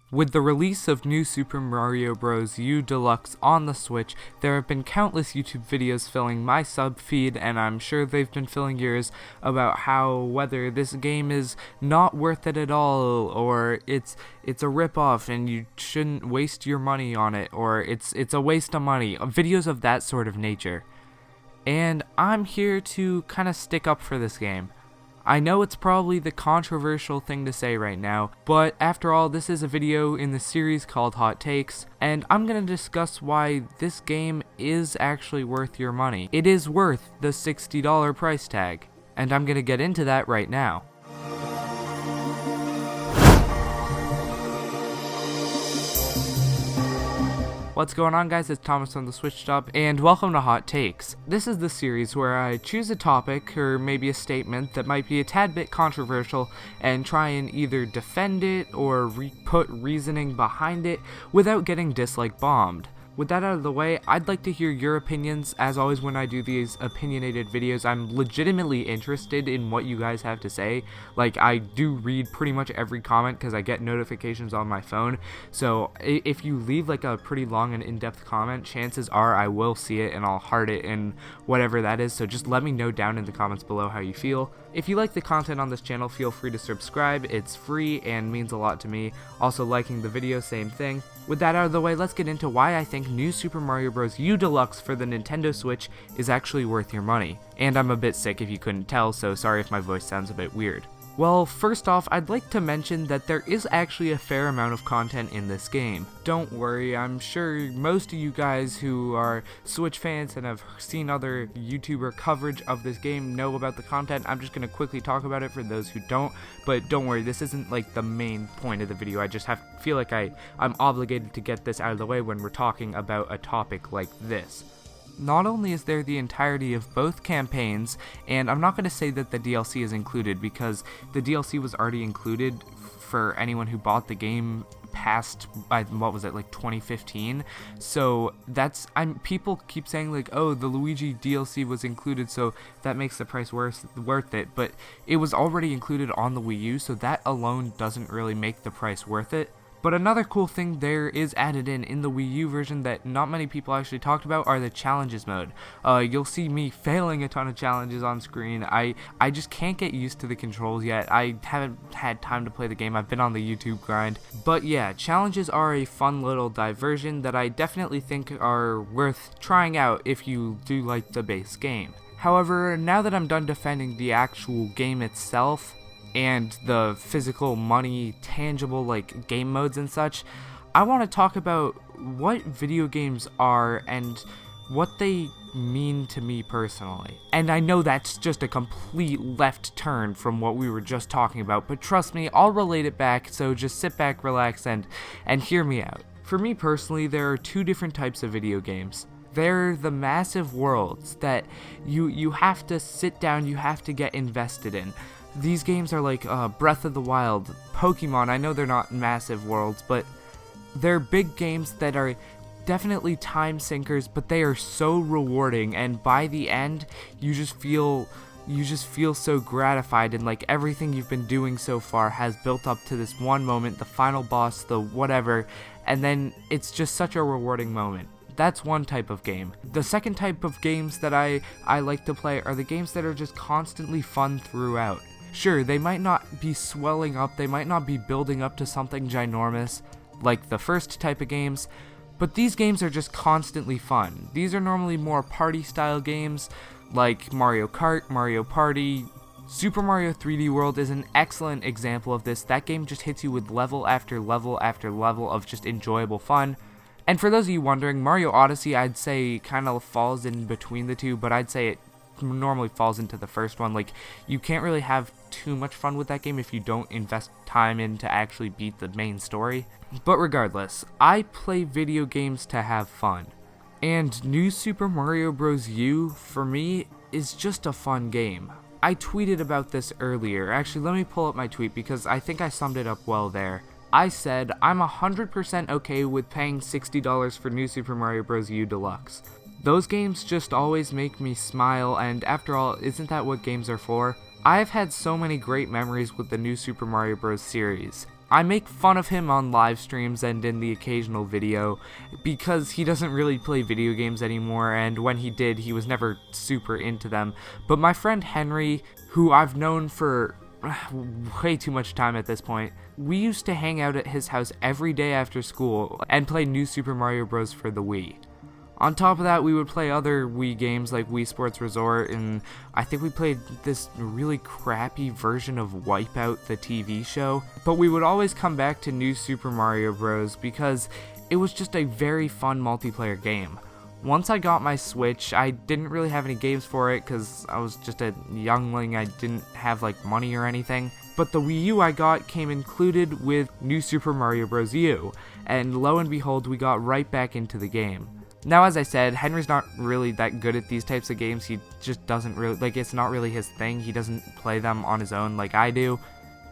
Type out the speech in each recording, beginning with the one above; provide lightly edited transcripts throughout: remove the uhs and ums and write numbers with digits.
With the release of New Super Mario Bros. U Deluxe on the Switch, there have been countless YouTube videos filling my sub feed, and I'm sure they've been filling yours, about how whether this game is not worth it at all, or it's a ripoff and you shouldn't waste your money on it, or it's a waste of money, videos of that sort of nature. And I'm here to kind of stick up for this game. I know it's probably the controversial thing to say right now, but after all, this is a video in the series called Hot Takes, and I'm going to discuss why this game is actually worth your money. It is worth the $60 price tag, and I'm going to get into that right now. What's going on, guys? It's Thomas on the Switched Up, and welcome to Hot Takes. This is the series where I choose a topic, or maybe a statement, that might be a tad bit controversial, and try and either defend it, or put reasoning behind it, without getting dislike bombed. With that out of the way, I'd like to hear your opinions. As always, when I do these opinionated videos, I'm legitimately interested in what you guys have to say. Like, I do read pretty much every comment because I get notifications on my phone. So if you leave like a pretty long and in-depth comment, chances are I will see it and I'll heart it and whatever that is. So just let me know down in the comments below how you feel. If you like the content on this channel, feel free to subscribe. It's free and means a lot to me. Also, liking the video, same thing. With that out of the way, let's get into why I think New Super Mario Bros. U Deluxe for the Nintendo Switch is actually worth your money. And I'm a bit sick if you couldn't tell, so sorry if my voice sounds a bit weird. Well, first off, I'd like to mention that there is actually a fair amount of content in this game. Don't worry, I'm sure most of you guys who are Switch fans and have seen other YouTuber coverage of this game know about the content. I'm just going to quickly talk about it for those who don't, but don't worry, this isn't like the main point of the video. I just feel like I'm obligated to get this out of the way when we're talking about a topic like this. Not only is there the entirety of both campaigns, and I'm not going to say that the DLC is included because the DLC was already included for anyone who bought the game past, what was it, like 2015, so people keep saying like, oh, the Luigi DLC was included, so that makes the price worth it, but it was already included on the Wii U, so that alone doesn't really make the price worth it. But another cool thing there is added in the Wii U version that not many people actually talked about are the challenges mode. You'll see me failing a ton of challenges on screen. I just can't get used to the controls yet. I haven't had time to play the game. I've been on the YouTube grind. But yeah, challenges are a fun little diversion that I definitely think are worth trying out if you do like the base game. However, now that I'm done defending the actual game itself, and the physical money, tangible like game modes and such, I want to talk about what video games are and what they mean to me personally. And I know that's just a complete left turn from what we were just talking about, but trust me, I'll relate it back, so just sit back, relax, and hear me out. For me personally, there are two different types of video games. They're the massive worlds that you have to sit down, you have to get invested in. These games are like Breath of the Wild, Pokemon. I know they're not massive worlds, but they're big games that are definitely time sinkers, but they are so rewarding, and by the end, you just feel so gratified, and like everything you've been doing so far has built up to this one moment, the final boss, the whatever, and then it's just such a rewarding moment. That's one type of game. The second type of games that I like to play are the games that are just constantly fun throughout. Sure, they might not be swelling up, they might not be building up to something ginormous, like the first type of games, but these games are just constantly fun. These are normally more party-style games, like Mario Kart, Mario Party. Super Mario 3D World is an excellent example of this. That game just hits you with level after level after level of just enjoyable fun. And for those of you wondering, Mario Odyssey, I'd say kind of falls in between the two, but I'd say it normally falls into the first one. Like, you can't really have too much fun with that game if you don't invest time in to actually beat the main story. But regardless, I play video games to have fun. And New Super Mario Bros. U, for me, is just a fun game. I tweeted about this earlier. Actually, let me pull up my tweet because I think I summed it up well there. I said, I'm 100% okay with paying $60 for New Super Mario Bros. U Deluxe. Those games just always make me smile, and after all, isn't that what games are for? I've had so many great memories with the New Super Mario Bros. Series. I make fun of him on live streams and in the occasional video because he doesn't really play video games anymore, and when he did, he was never super into them. But my friend Henry, who I've known for way too much time at this point, we used to hang out at his house every day after school and play New Super Mario Bros. For the Wii. On top of that, we would play other Wii games like Wii Sports Resort, and I think we played this really crappy version of Wipeout, the TV show. But we would always come back to New Super Mario Bros. Because it was just a very fun multiplayer game. Once I got my Switch, I didn't really have any games for it because I was just a youngling. I didn't have like money or anything. But the Wii U I got came included with New Super Mario Bros. U, and lo and behold, we got right back into the game. Now, as I said, Henry's not really that good at these types of games. He just doesn't really, like, it's not really his thing. He doesn't play them on his own like I do.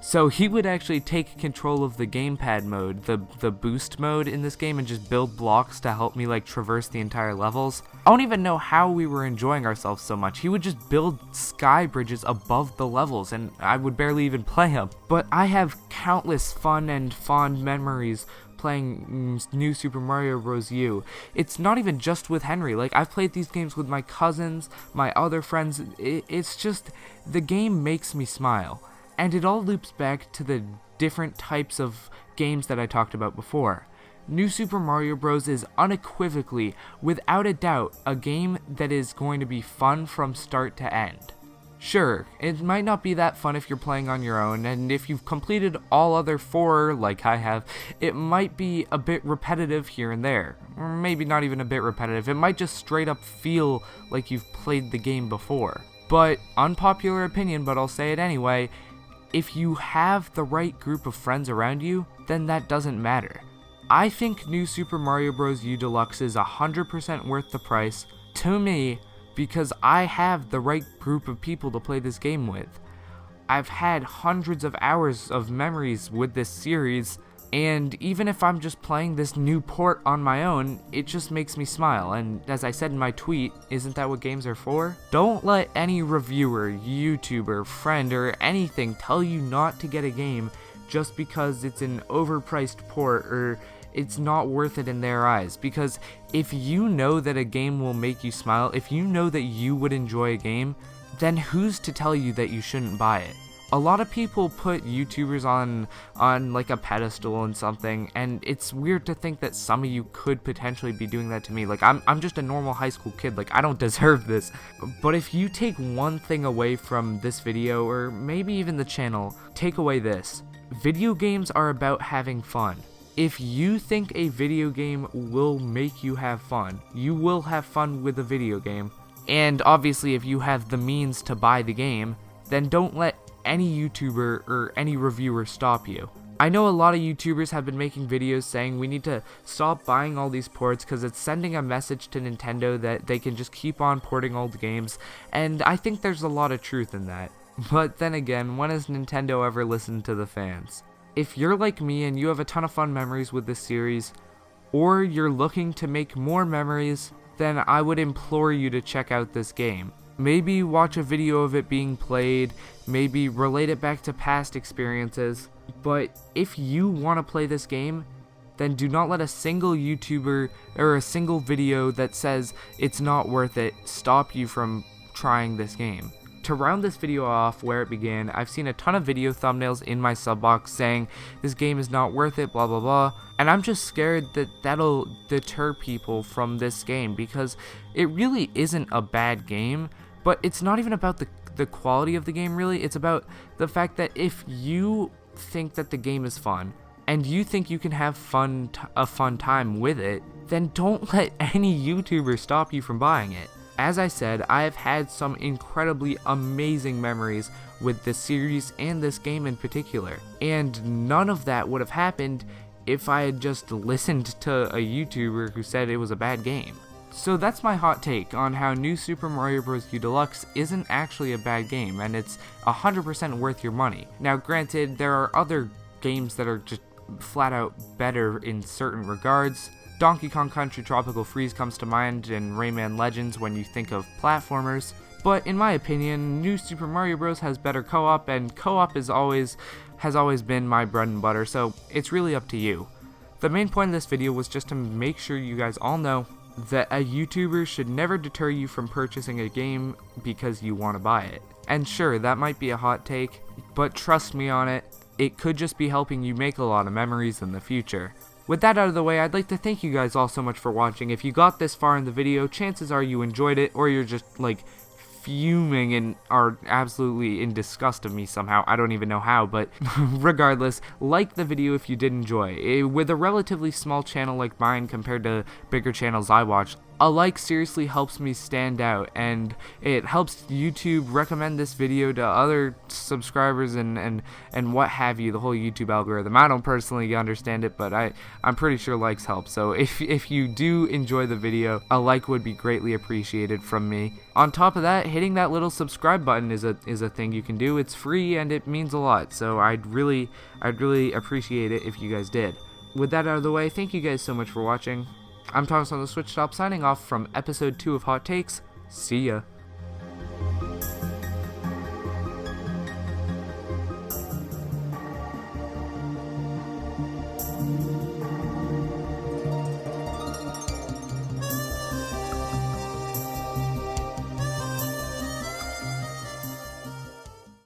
So he would actually take control of the gamepad mode, the boost mode in this game, and just build blocks to help me, like, traverse the entire levels. I don't even know how we were enjoying ourselves so much. He would just build sky bridges above the levels, and I would barely even play them. But I have countless fun and fond memories playing New Super Mario Bros. U. It's not even just with Henry. Like, I've played these games with my cousins, my other friends. It's just, the game makes me smile. And it all loops back to the different types of games that I talked about before. New Super Mario Bros. Is unequivocally, without a doubt, a game that is going to be fun from start to end. Sure, it might not be that fun if you're playing on your own, and if you've completed all other 4, like I have, it might be a bit repetitive here and there. Or maybe not even a bit repetitive, it might just straight up feel like you've played the game before. But, unpopular opinion, but I'll say it anyway, if you have the right group of friends around you, then that doesn't matter. I think New Super Mario Bros. U Deluxe is 100% worth the price, to me, because I have the right group of people to play this game with. I've had hundreds of hours of memories with this series, and even if I'm just playing this new port on my own, it just makes me smile. And as I said in my tweet, isn't that what games are for? Don't let any reviewer, YouTuber, friend, or anything tell you not to get a game just because it's an overpriced port or it's not worth it in their eyes. Because if you know that a game will make you smile, if you know that you would enjoy a game, then who's to tell you that you shouldn't buy it? A lot of people put YouTubers on like a pedestal and something, and it's weird to think that some of you could potentially be doing that to me. Like, I'm just a normal high school kid, like, I don't deserve this. But if you take one thing away from this video, or maybe even the channel, take away this. Video games are about having fun. If you think a video game will make you have fun, you will have fun with a video game. And obviously, if you have the means to buy the game, then don't let any YouTuber or any reviewer stop you. I know a lot of YouTubers have been making videos saying we need to stop buying all these ports because it's sending a message to Nintendo that they can just keep on porting old games, and I think there's a lot of truth in that. But then again, when has Nintendo ever listened to the fans? If you're like me and you have a ton of fun memories with this series, or you're looking to make more memories, then I would implore you to check out this game. Maybe watch a video of it being played, maybe relate it back to past experiences, but if you want to play this game, then do not let a single YouTuber or a single video that says it's not worth it stop you from trying this game. To round this video off where it began, I've seen a ton of video thumbnails in my sub box saying this game is not worth it, blah blah blah, and I'm just scared that that'll deter people from this game because it really isn't a bad game, but it's not even about the quality of the game really, it's about the fact that if you think that the game is fun, and you think you can have a fun time with it, then don't let any YouTuber stop you from buying it. As I said, I have had some incredibly amazing memories with this series and this game in particular, and none of that would have happened if I had just listened to a YouTuber who said it was a bad game. So that's my hot take on how New Super Mario Bros. U Deluxe isn't actually a bad game, and it's 100% worth your money. Now granted, there are other games that are just flat out better in certain regards. Donkey Kong Country Tropical Freeze comes to mind, and Rayman Legends when you think of platformers. But in my opinion, New Super Mario Bros. Has better co-op, and co-op is always has always been my bread and butter, so it's really up to you. The main point of this video was just to make sure you guys all know that a YouTuber should never deter you from purchasing a game because you want to buy it. And sure, that might be a hot take, but trust me on it, it could just be helping you make a lot of memories in the future. With that out of the way, I'd like to thank you guys all so much for watching. If you got this far in the video, chances are you enjoyed it, or you're just like fuming and are absolutely in disgust of me somehow. I don't even know how, but regardless, like the video if you did enjoy. With a relatively small channel like mine compared to bigger channels I watch, a like seriously helps me stand out, and it helps YouTube recommend this video to other subscribers and what have you, the whole YouTube algorithm. I don't personally understand it, but I'm pretty sure likes help. So if you do enjoy the video, a like would be greatly appreciated from me. On top of that, hitting that little subscribe button is a thing you can do. It's free and it means a lot, so I'd really appreciate it if you guys did. With that out of the way, thank you guys so much for watching. I'm Thomas on the Switch Shop, signing off from episode 2 of Hot Takes. See ya.